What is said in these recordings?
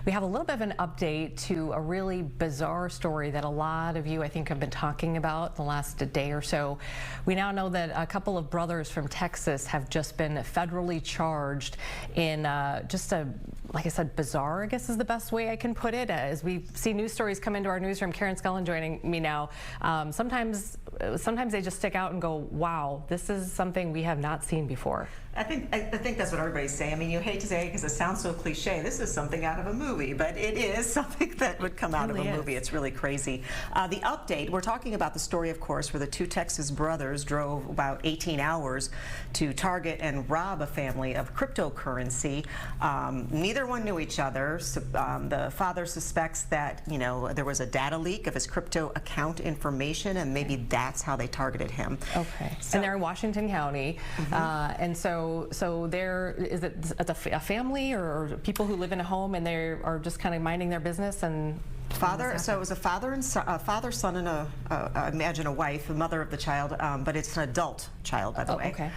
We have a little bit of an update to a really bizarre story that a lot of you, I think, have been talking about the last day or so. We now know that a couple of brothers from Texas have just been federally charged in just a, like I said, bizarre, I guess is the best way I can put it. As we see news stories come into our newsroom, Karen-Scullin joining me now. Sometimes they just stick out and go, wow, this is something we have not seen before. I think that's what everybody's saying. I mean, you hate to say it because it sounds so cliche. This is something out of a movie, but it is something that would come out of a movie. It's really crazy. The update, we're talking about the story, of course, where the two Texas brothers drove about 18 hours to target and rob a family of cryptocurrency. Neither one knew each other. So, the father suspects that, you know, there was a data leak of his crypto account information, and maybe that's how they targeted him. Okay. So, and they're in Washington County, and so there is it a family or people who live in a home and they are just kind of minding their business and. So it was a father, son, and I imagine a wife, the mother of the child, but it's an adult child, by the way. Okay.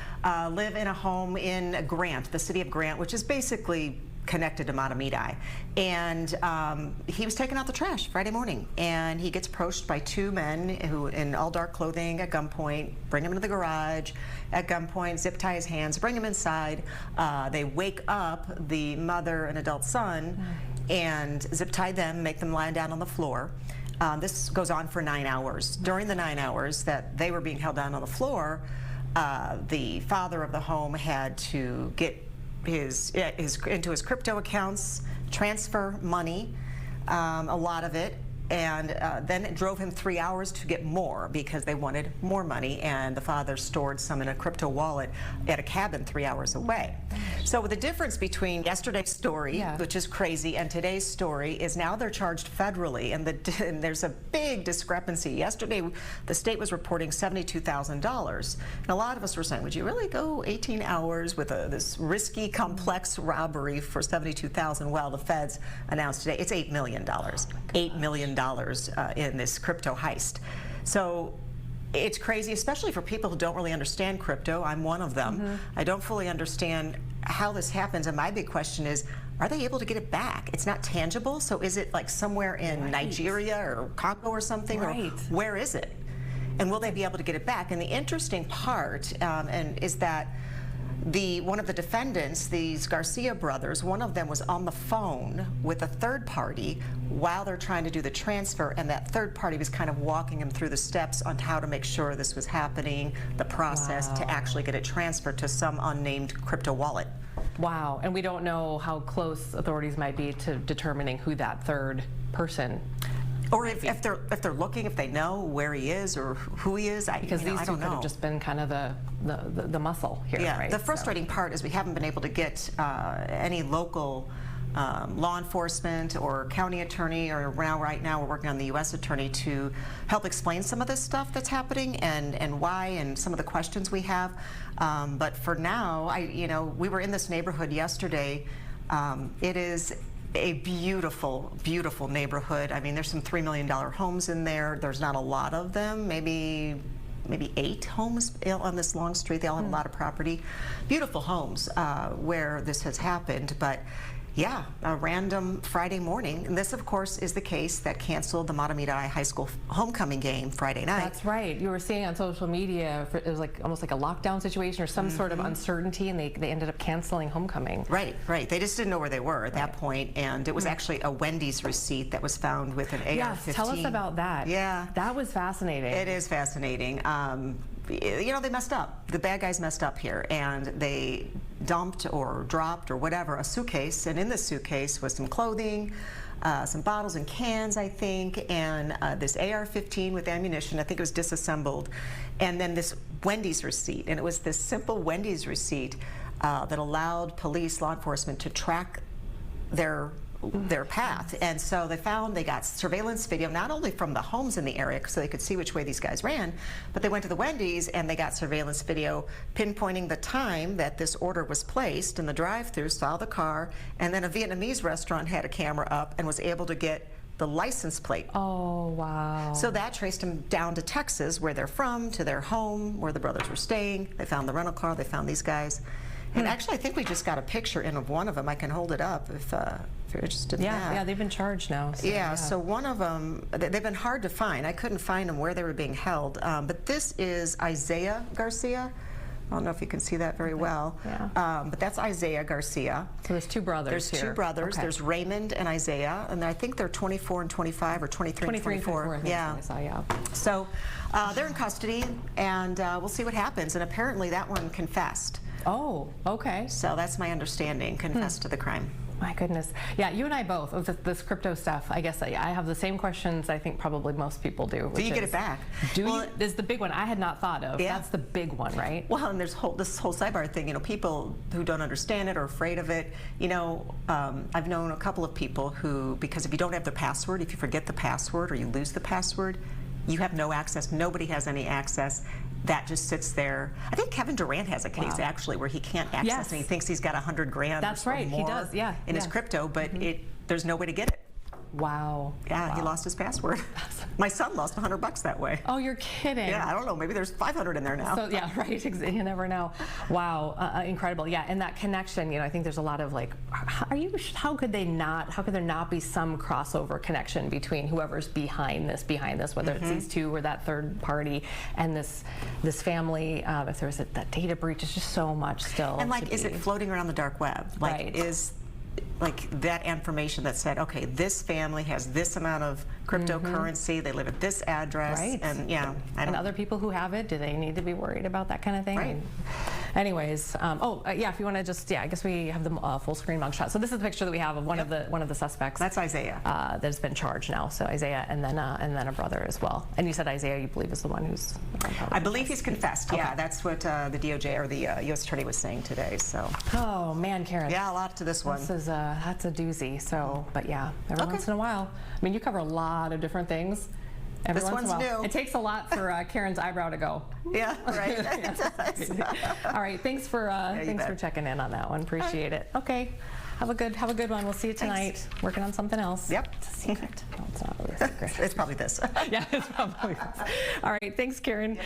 Live in a home in Grant, the city of Grant, which is basically connected to Matamidi. And he was taking out the trash Friday morning, and he gets approached by two men who, in all dark clothing, at gunpoint, bring him into the garage, at gunpoint, zip tie his hands, bring him inside. They wake up the mother and adult son and zip tie them, make them lie down on the floor. This goes on for 9 hours. During the 9 hours that they were being held down on the floor, the father of the home had to get into his crypto accounts, transfer money, a lot of it, and then it drove him 3 hours to get more because they wanted more money, and the father stored some in a crypto wallet at a cabin 3 hours away. So the difference between yesterday's story, which is crazy, and today's story is now they're charged federally, and there's a big discrepancy. Yesterday, the state was reporting $72,000, and a lot of us were saying, would you really go 18 hours with this risky, complex robbery for $72,000? Well, the feds announced today it's $8 million. $8 million in this crypto heist. So it's crazy, especially for people who don't really understand crypto. I'm one of them. I don't fully understand how this happens, and my big question is, are they able to get it back? It's not tangible, so is it like somewhere in Nigeria or Congo or something, or where is it? And will they be able to get it back? And the interesting part is that one of the defendants, these Garcia brothers, one of them was on the phone with a third party while they're trying to do the transfer, and that third party was kind of walking him through the steps on how to make sure this was happening, the process to actually get it transferred to some unnamed crypto wallet. Wow, and we don't know how close authorities might be to determining who that third person. Or if they're looking, if they know where he is or who he is, because these two could have just been kind of the muscle here. Yeah, right? The frustrating part is we haven't been able to get any local law enforcement or county attorney, or right now we're working on the U.S. attorney to help explain some of this stuff that's happening and why, and some of the questions we have. But for now, we were in this neighborhood yesterday. It is a beautiful, beautiful neighborhood. I mean, there's some $3 million homes in there. There's not a lot of them, maybe 8 homes on this long street. They all have a lot of property. Beautiful homes where this has happened, but yeah, a random Friday morning. And this, of course, is the case that canceled the Matamidi High School homecoming game Friday night. That's right. You were seeing on social media, it was like almost like a lockdown situation or some sort of uncertainty, and they ended up canceling homecoming. Right. They just didn't know where they were at that point, and it was actually a Wendy's receipt that was found with an AR-15. Yes, tell us about that. Yeah. That was fascinating. It is fascinating. They messed up. The bad guys messed up here, and they dumped or dropped or whatever a suitcase, and in the suitcase was some clothing, some bottles and cans, I think, and this AR-15 with ammunition. I think it was disassembled, and then this Wendy's receipt, and it was this simple Wendy's receipt that allowed law enforcement to track their path. And so they got surveillance video, not only from the homes in the area so they could see which way these guys ran, but they went to the Wendy's and they got surveillance video pinpointing the time that this order was placed in the drive-thru, saw the car, and then a Vietnamese restaurant had a camera up and was able to get the license plate. Oh, wow. So that traced them down to Texas, where they're from, to their home, where the brothers were staying. They found the rental car, they found these guys. And actually, I think we just got a picture in of one of them. I can hold it up if you're interested in that. Yeah, they've been charged now. So, yeah, so one of them, they've been hard to find. I couldn't find them where they were being held. But this is Isaiah Garcia. I don't know if you can see that very well. Yeah. But that's Isaiah Garcia. So there's two brothers There's here. two brothers. Okay. There's Raymond and Isaiah, and I think they're 24 and 25, or 23 and 24. I think Yeah. I saw, yeah. So they're in custody, and we'll see what happens. And apparently that one confessed. Oh, okay. So that's my understanding, confessed to the crime. My goodness. Yeah, you and I both, with this crypto stuff, I guess I have the same questions I think probably most people do. Do you get it back? Is the big one I had not thought of. Yeah. That's the big one, right? Well, and there's this whole sidebar thing, people who don't understand it or afraid of it. I've known a couple of people who, because if you don't have the password, if you forget the password or you lose the password, you have no access. Nobody has any access. That just sits there. I think Kevin Durant has a case actually where he can't access and he thinks he's got $100 grand. That's or right. more He does. Yeah. in his crypto, but there's no way to get it. Wow. Yeah, he lost his password. My son lost $100 that way. Oh, you're kidding. Yeah, I don't know. Maybe there's 500 in there now. So yeah, right. You never know. Wow, incredible. Yeah, and that connection. I think there's a lot of like, how could there not be some crossover connection between whoever's behind this, whether it's these two or that third party, and this family. If there's that data breach, it's just so much still. And like, is it floating around the dark web? Like, right. is like that information that said, okay, this family has this amount of cryptocurrency, they live at this address, right. And and other people who have it, do they need to be worried about that kind of thing? Right. Anyways, yeah, if you want to just, I guess we have the full screen mugshot. So this is the picture that we have of one of the suspects. That's Isaiah. That's been charged now. So Isaiah, and then a brother as well. And you said Isaiah, you believe, is the one who's. I believe he's confessed. Okay. Yeah, that's what the DOJ or the U.S. Attorney was saying today. So. Oh man, Karen. Yeah, a lot to this one. This is that's a doozy. So, but yeah, every once in a while. I mean, you cover a lot of different things. Every this once in a one's while. new. It takes a lot for Karen's eyebrow to go. Yeah, right. It does. All right, thanks for checking in on that one. Appreciate it. Okay, have a good one. We'll see you tonight. Thanks. Working on something else. Yep. It's a secret. No, it's not really a secret. It's probably this. Yeah, it's probably this. All right, thanks, Karen.